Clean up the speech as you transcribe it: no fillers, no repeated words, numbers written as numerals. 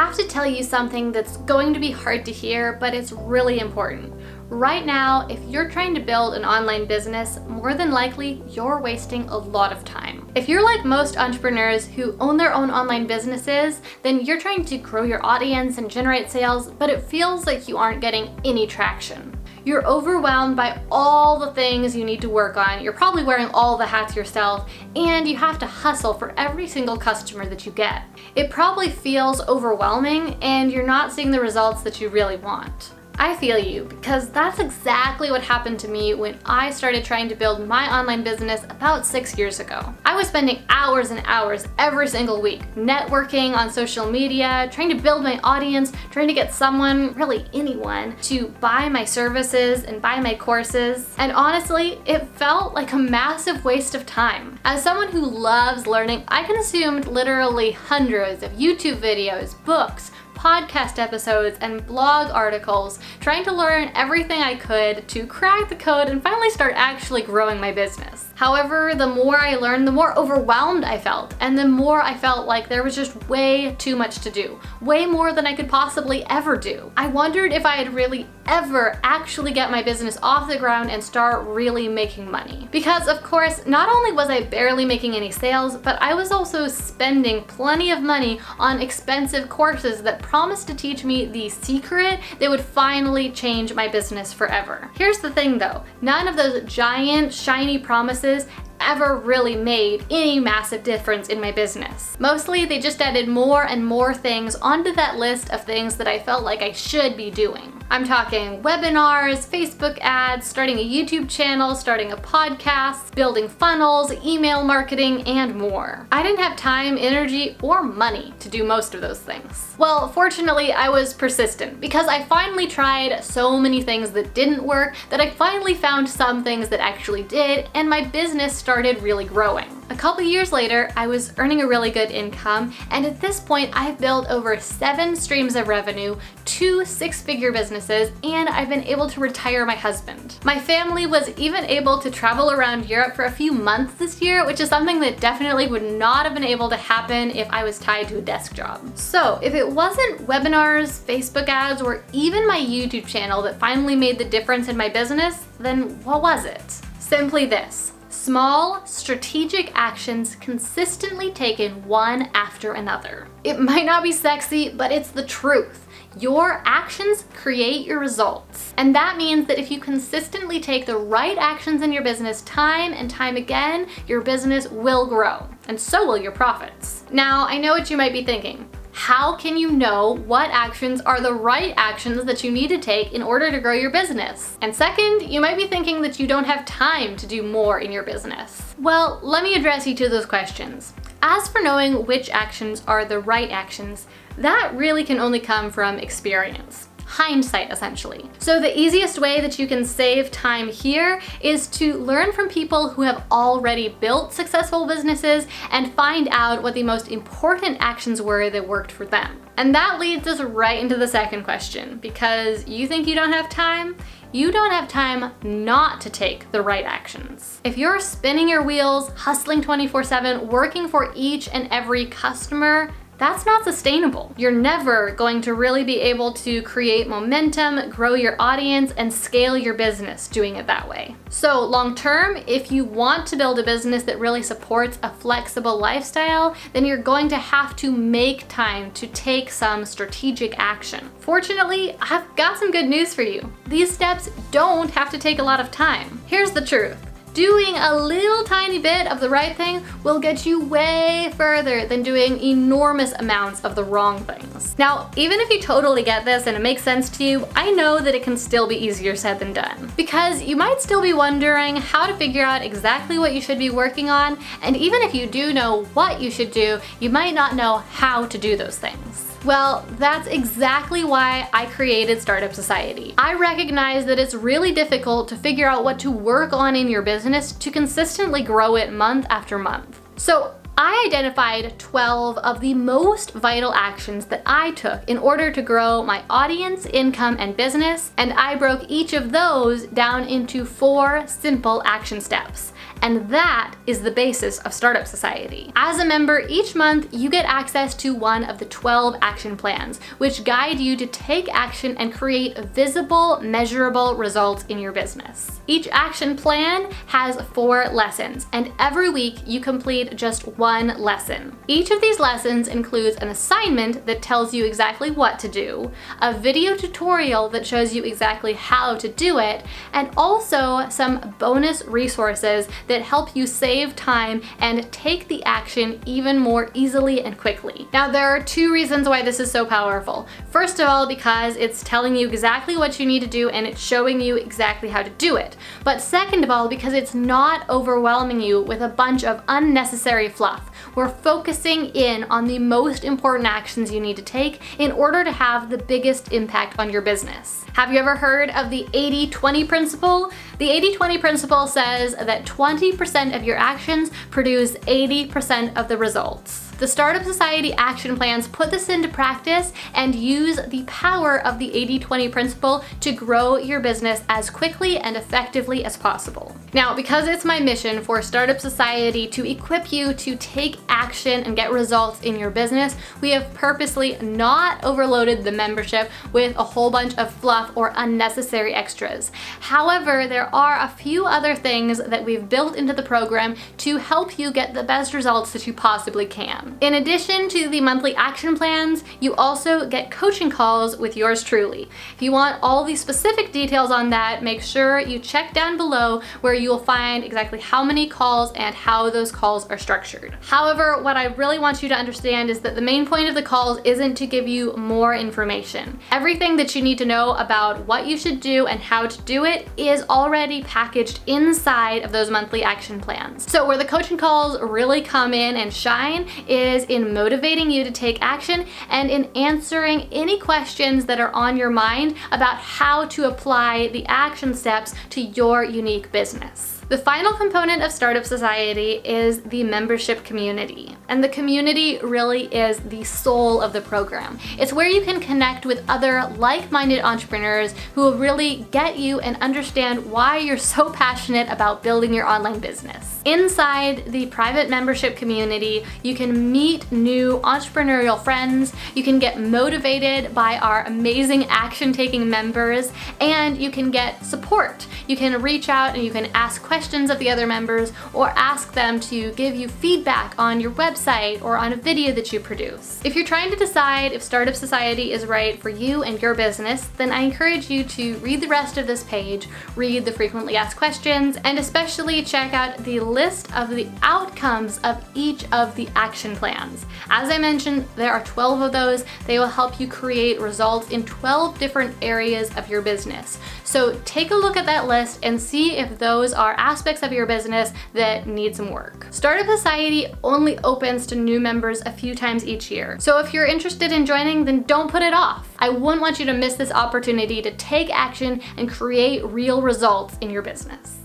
have to tell you something that's going to be hard to hear, but it's really important. Right now, if you're trying to build an online business, more than likely you're wasting a lot of time. If you're like most entrepreneurs who own their own online businesses, then you're trying to grow your audience and generate sales, but it feels like you aren't getting any traction. You're overwhelmed by all the things you need to work on, you're probably wearing all the hats yourself, and you have to hustle for every single customer that you get. It probably feels overwhelming and you're not seeing the results that you really want. I feel you, because that's exactly what happened to me when I started trying to build my online business about 6 years ago. I was spending hours and hours every single week networking on social media, trying to build my audience, trying to get someone, really anyone, to buy my services and buy my courses. And honestly, it felt like a massive waste of time. As someone who loves learning, I consumed literally hundreds of YouTube videos, books, podcast episodes, and blog articles, trying to learn everything I could to crack the code and finally start actually growing my business. However, the more I learned, the more overwhelmed I felt, and the more I felt like there was just way too much to do, way more than I could possibly ever do. I wondered if I'd really ever actually get my business off the ground and start really making money. Because of course, not only was I barely making any sales, but I was also spending plenty of money on expensive courses that promised to teach me the secret that would finally change my business forever. Here's the thing though, none of those giant, shiny promises ever really made any massive difference in my business. Mostly they just added more and more things onto that list of things that I felt like I should be doing. I'm talking webinars, Facebook ads, starting a YouTube channel, starting a podcast, building funnels, email marketing, and more. I didn't have time, energy, or money to do most of those things. Well, fortunately, I was persistent because I finally tried so many things that didn't work that I finally found some things that actually did, and my business started really growing. A couple years later, I was earning a really good income, and at this point, I've built over 7 streams of revenue, 2 6-figure businesses, and I've been able to retire my husband. My family was even able to travel around Europe for a few months this year, which is something that definitely would not have been able to happen if I was tied to a desk job. So if it wasn't webinars, Facebook ads, or even my YouTube channel that finally made the difference in my business, then what was it? Simply this. Small, strategic actions consistently taken one after another. It might not be sexy, but it's the truth. Your actions create your results. And that means that if you consistently take the right actions in your business time and time again, your business will grow, and so will your profits. Now, I know what you might be thinking. How can you know what actions are the right actions that you need to take in order to grow your business? And second, you might be thinking that you don't have time to do more in your business. Well, let me address each of those questions. As for knowing which actions are the right actions, that really can only come from experience. Hindsight, essentially. So the easiest way that you can save time here is to learn from people who have already built successful businesses and find out what the most important actions were that worked for them. And that leads us right into the second question, because you think you don't have time? You don't have time not to take the right actions. If you're spinning your wheels, hustling 24/7, working for each and every customer, that's not sustainable. You're never going to really be able to create momentum, grow your audience, and scale your business doing it that way. So long term, if you want to build a business that really supports a flexible lifestyle, then you're going to have to make time to take some strategic action. Fortunately, I've got some good news for you. These steps don't have to take a lot of time. Here's the truth. Doing a little tiny bit of the right thing will get you way further than doing enormous amounts of the wrong things. Now, even if you totally get this and it makes sense to you, I know that it can still be easier said than done. Because you might still be wondering how to figure out exactly what you should be working on, and even if you do know what you should do, you might not know how to do those things. Well, that's exactly why I created Startup Society. I recognize that it's really difficult to figure out what to work on in your business to consistently grow it month after month. So I identified 12 of the most vital actions that I took in order to grow my audience, income, and business, and I broke each of those down into 4 simple action steps. And that is the basis of Startup Society. As a member, each month you get access to one of the 12 action plans, which guide you to take action and create visible, measurable results in your business. Each action plan has 4 lessons, and every week you complete just 1 lesson. Each of these lessons includes an assignment that tells you exactly what to do, a video tutorial that shows you exactly how to do it, and also some bonus resources that help you save time and take the action even more easily and quickly. Now, there are 2 reasons why this is so powerful. First of all, because it's telling you exactly what you need to do and it's showing you exactly how to do it. But second of all, because it's not overwhelming you with a bunch of unnecessary fluff. We're focusing in on the most important actions you need to take in order to have the biggest impact on your business. Have you ever heard of the 80-20 principle? The 80-20 principle says that 20% of your actions produce 80% of the results. The Startup Society action plans put this into practice and use the power of the 80-20 principle to grow your business as quickly and effectively as possible. Now, because it's my mission for Startup Society to equip you to take action and get results in your business, we have purposely not overloaded the membership with a whole bunch of fluff or unnecessary extras. However, there are a few other things that we've built into the program to help you get the best results that you possibly can. In addition to the monthly action plans, you also get coaching calls with yours truly. If you want all the specific details on that, make sure you check down below where you'll find exactly how many calls and how those calls are structured. However, what I really want you to understand is that the main point of the calls isn't to give you more information. Everything that you need to know about what you should do and how to do it is already packaged inside of those monthly action plans. So where the coaching calls really come in and shine is in motivating you to take action and in answering any questions that are on your mind about how to apply the action steps to your unique business. The final component of Startup Society is the membership community. And the community really is the soul of the program. It's where you can connect with other like-minded entrepreneurs who will really get you and understand why you're so passionate about building your online business. Inside the private membership community, you can meet new entrepreneurial friends, you can get motivated by our amazing action-taking members, and you can get support. You can reach out and you can ask questions of the other members or ask them to give you feedback on your website or on a video that you produce. If you're trying to decide if Startup Society is right for you and your business, then I encourage you to read the rest of this page, read the frequently asked questions, and especially check out the list of the outcomes of each of the action plans. As I mentioned, there are 12 of those. They will help you create results in 12 different areas of your business. So take a look at that list and see if those are aspects of your business that need some work. Startup Society only opens to new members a few times each year. So if you're interested in joining, then don't put it off. I wouldn't want you to miss this opportunity to take action and create real results in your business.